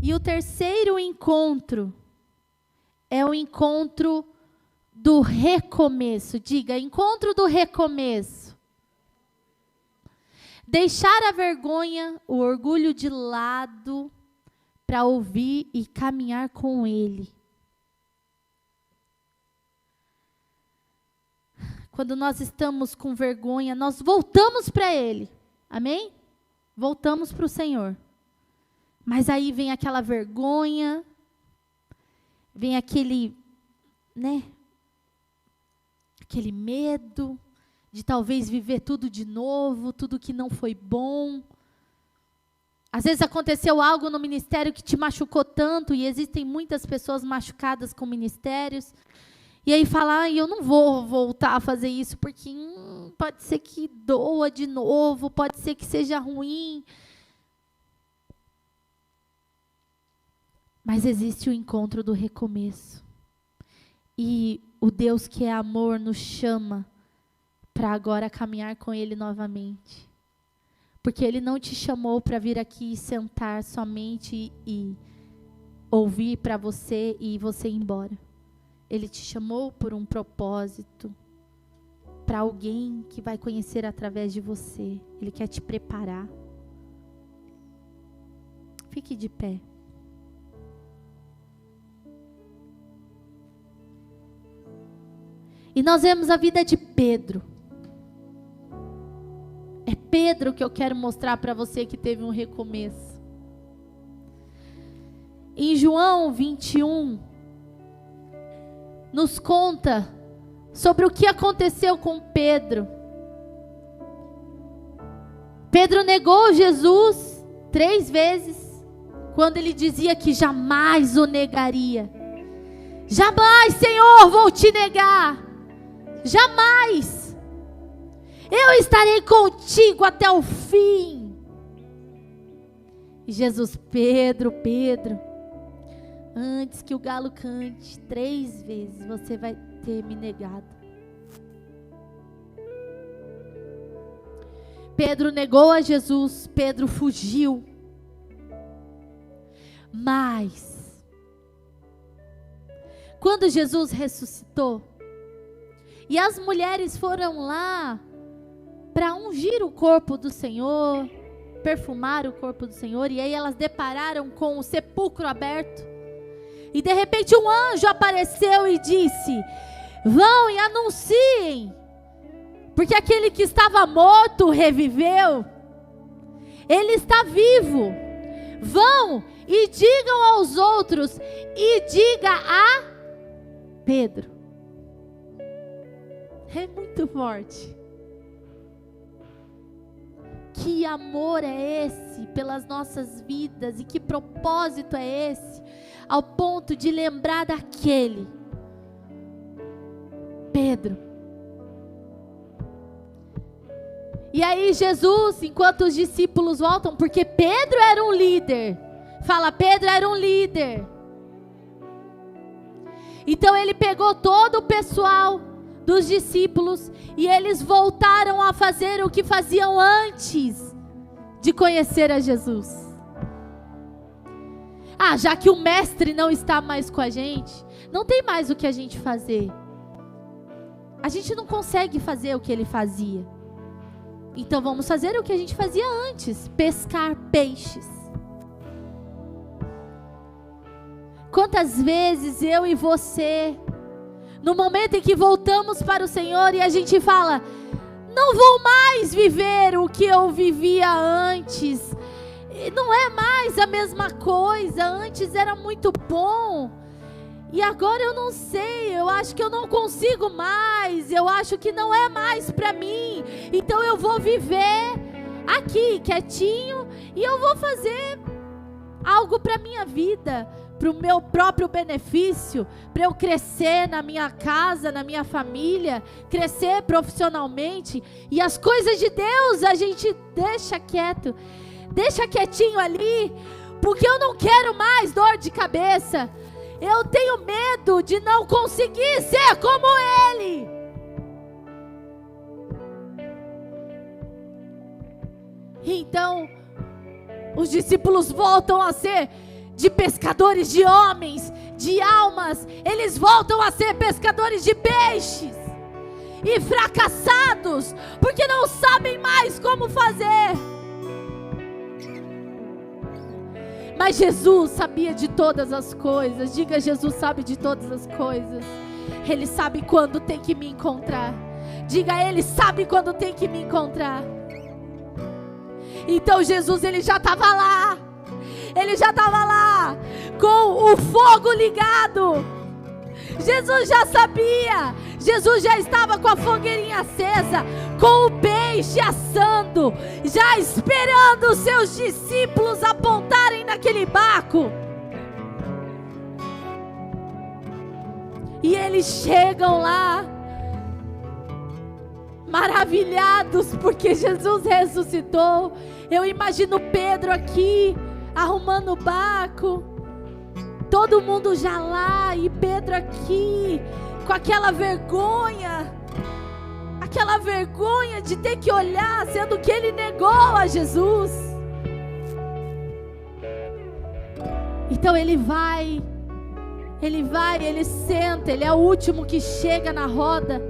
E o terceiro encontro é o encontro do recomeço. Diga, encontro do recomeço. Deixar a vergonha, o orgulho de lado, para ouvir e caminhar com Ele. Quando nós estamos com vergonha, nós voltamos para Ele. Amém? Voltamos para o Senhor. Mas aí vem aquela vergonha, vem aquele, aquele medo de talvez viver tudo de novo, tudo que não foi bom. Às vezes aconteceu algo no ministério que te machucou tanto, e existem muitas pessoas machucadas com ministérios, e aí fala, eu não vou voltar a fazer isso, porque pode ser que doa de novo, pode ser que seja ruim. Mas existe o encontro do recomeço. E o Deus que é amor nos chama para agora caminhar com Ele novamente. Porque Ele não te chamou para vir aqui e sentar somente e ouvir para você e você ir embora. Ele te chamou por um propósito, para alguém que vai conhecer através de você. Ele quer te preparar. Fique de pé. E nós vemos a vida de Pedro. É Pedro que eu quero mostrar para você que teve um recomeço. Em João 21, nos conta sobre o que aconteceu com Pedro. Pedro negou Jesus 3 vezes, quando ele dizia que jamais o negaria. Jamais, Senhor, vou te negar. Jamais. Eu estarei contigo até o fim. E Jesus, Pedro, antes que o galo cante 3 vezes, você vai ter me negado. Pedro negou a Jesus, Pedro fugiu. Mas, quando Jesus ressuscitou, e as mulheres foram lá para ungir o corpo do Senhor, perfumar o corpo do Senhor, e aí elas depararam com o sepulcro aberto, e de repente um anjo apareceu e disse, vão e anunciem, porque aquele que estava morto reviveu, ele está vivo, vão e digam aos outros, e diga a Pedro. É muito forte. Que amor é esse pelas nossas vidas, e que propósito é esse, ao ponto de lembrar daquele Pedro. E aí Jesus, enquanto os discípulos voltam, porque Pedro era um líder, fala, Pedro era um líder. Então ele pegou todo o pessoal dos discípulos, e eles voltaram a fazer o que faziam antes de conhecer a Jesus. Já que o mestre não está mais com a gente, não tem mais o que a gente fazer. A gente não consegue fazer o que ele fazia. Então vamos fazer o que a gente fazia antes, pescar peixes. Quantas vezes eu e você, no momento em que voltamos para o Senhor e a gente fala, não vou mais viver o que eu vivia antes, não é mais a mesma coisa, antes era muito bom, e agora eu não sei, eu acho que eu não consigo mais, eu acho que não é mais para mim, então eu vou viver aqui, quietinho, e eu vou fazer algo para a minha vida, para o meu próprio benefício, para eu crescer na minha casa, na minha família, crescer profissionalmente, e as coisas de Deus a gente deixa quieto, deixa quietinho ali, porque eu não quero mais dor de cabeça, eu tenho medo de não conseguir ser como Ele. Então, os discípulos voltam a ser de pescadores de homens, de almas, eles voltam a ser pescadores de peixes. E fracassados, porque não sabem mais como fazer. Mas Jesus sabia de todas as coisas. Diga, Jesus sabe de todas as coisas. Ele sabe quando tem que me encontrar. Diga, Ele sabe quando tem que me encontrar. Então Jesus, Ele já estava lá. Ele já estava lá, com o fogo ligado. Jesus já sabia. Jesus já estava com a fogueirinha acesa, com o peixe assando, já esperando os seus discípulos apontarem naquele barco. E eles chegam lá, maravilhados, porque Jesus ressuscitou. Eu imagino Pedro aqui, arrumando o barco, todo mundo já lá, e Pedro aqui, com aquela vergonha de ter que olhar, sendo que ele negou a Jesus. Então ele senta, ele é o último que chega na roda.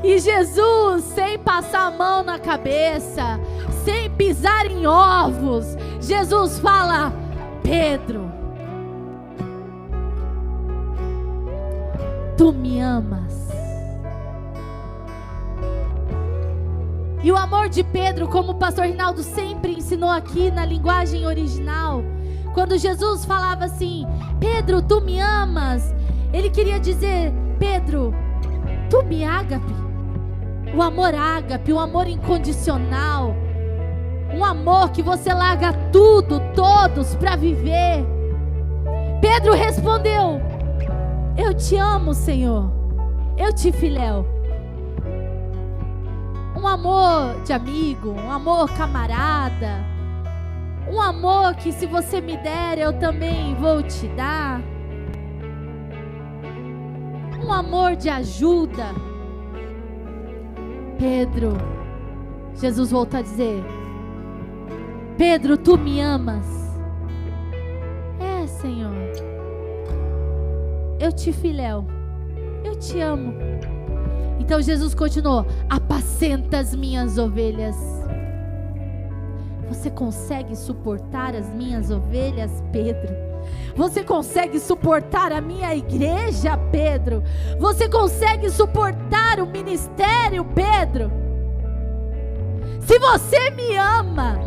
E Jesus, sem passar a mão na cabeça, sem pisar em ovos, Jesus fala: Pedro, tu me amas? E o amor de Pedro, como o pastor Rinaldo sempre ensinou aqui na linguagem original, quando Jesus falava assim: Pedro, tu me amas? Ele queria dizer: Pedro, tu me ágape? O amor ágape, o amor incondicional, um amor que você larga tudo, todos para viver. Pedro respondeu: eu te amo, Senhor, eu te filéu. Um amor de amigo, um amor camarada, um amor que se você me der, eu também vou te dar. Um amor de ajuda. Pedro, Jesus voltou a dizer: Pedro, tu me amas? É, Senhor, eu te filéu, eu te amo. Então Jesus continuou: apacenta as minhas ovelhas. Você consegue suportar as minhas ovelhas, Pedro? Você consegue suportar a minha igreja, Pedro? Você consegue suportar o ministério, Pedro? Se você me ama,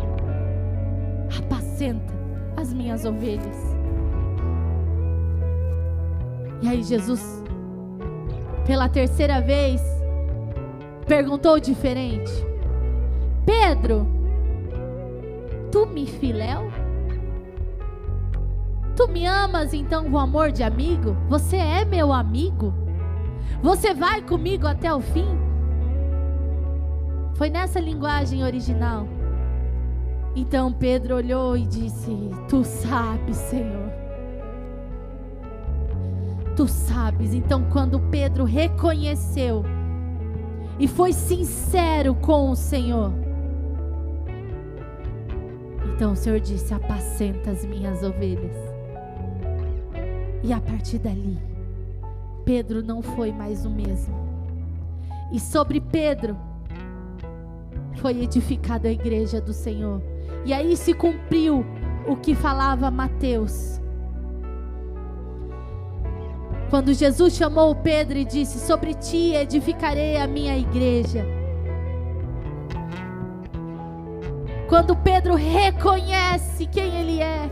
apacenta as minhas ovelhas. E aí Jesus, pela terceira vez, perguntou diferente: Pedro, tu me filéu? Tu me amas então com amor de amigo? Você é meu amigo? Você vai comigo até o fim? Foi nessa linguagem original. Então Pedro olhou e disse: tu sabes, Senhor. Tu sabes. Então quando Pedro reconheceu e foi sincero com o Senhor, então o Senhor disse: apacenta as minhas ovelhas. E a partir dali, Pedro não foi mais o mesmo. E sobre Pedro foi edificada a igreja do Senhor. E aí se cumpriu o que falava Mateus, quando Jesus chamou Pedro e disse: sobre ti edificarei a minha igreja. Quando Pedro reconhece quem ele é,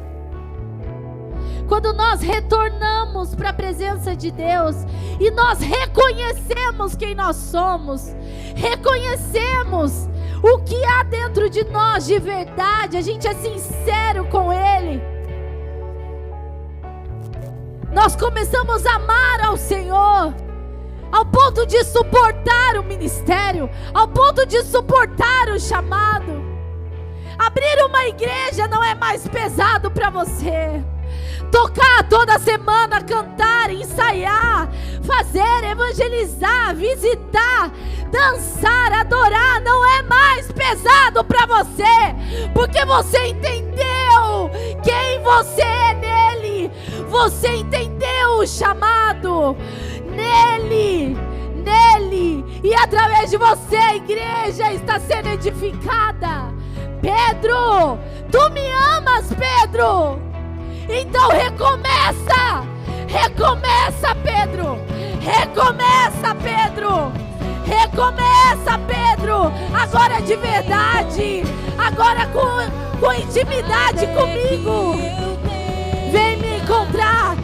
quando nós retornamos para a presença de Deus e nós reconhecemos quem nós somos, reconhecemos o que há dentro de nós de verdade, a gente é sincero com Ele, nós começamos a amar ao Senhor, ao ponto de suportar o ministério, ao ponto de suportar o chamado. Abrir uma igreja não é mais pesado para você. Tocar toda semana, cantar, ensaiar, fazer, evangelizar, visitar, dançar, adorar, não é mais pesado para você, porque você entendeu você é nele. Você entendeu o chamado nele. E através de você a igreja está sendo edificada. Pedro, tu me amas, Pedro? Então recomeça, Pedro. Recomeça, Pedro. Agora de verdade, agora com intimidade comigo. Vem me encontrar.